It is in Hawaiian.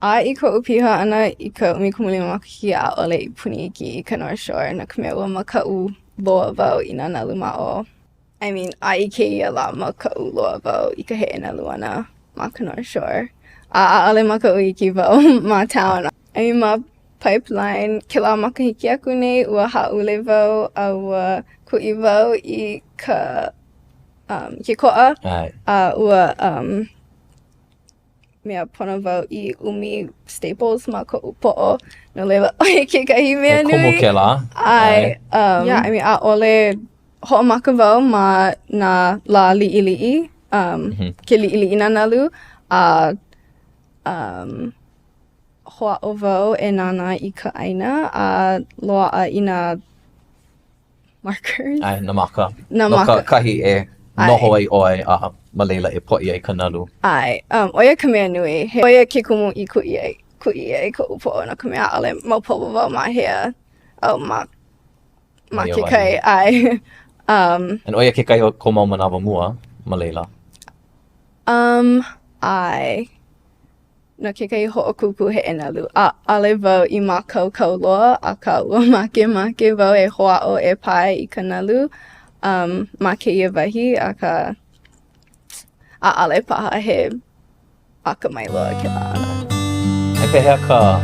I koʻu piha ana I ka umikumuli makahiki ʻaʻole I puni ki ka North Shore na ka mea ua makaʻu loa wau I nā nalu maʻo. I mean, I kēia la makaʻu loa wau I ka heʻe nalu ʻana ma ka North Shore. ʻAʻole makaʻu iki wau ma town. I mean, ma pipeline, kēlā makahiki aku nei, ua haʻule wau, a ua kuʻi wau I ka, ke koʻa. Ua, mea pono wau I umi staples ma koʻu poʻo. No leila, ʻoia kekahi mea nui. Komo kēlā. Yeah, I mean, ʻaʻole hoʻomaka wau ma nā la liʻiliʻi, ke liʻiliʻi nā nalu, hoʻa'o wau e nānā I ka ʻaina, a loaʻa I nā markers. Nā maka. Nā No maka. kahi e noho ai ʻoe, ma leila e poʻi ai ka nalu. Oia ka mea nui, oia ke kumu I kuʻi ai koʻu poʻo na ka mea ʻaʻole maupapa wau ma hea, ma kekahi, And oia kekahi o ko mau manawa mua, ma leila. No kekahi hoʻokupu he nalu. ʻAʻole wau I mākaukau loa, a ka ua make wau e hoʻa'o e pai I ka nalu. Ma kēia wahi, a ka ʻaʻole paha he akamai loa kēlā ana. E pehea ka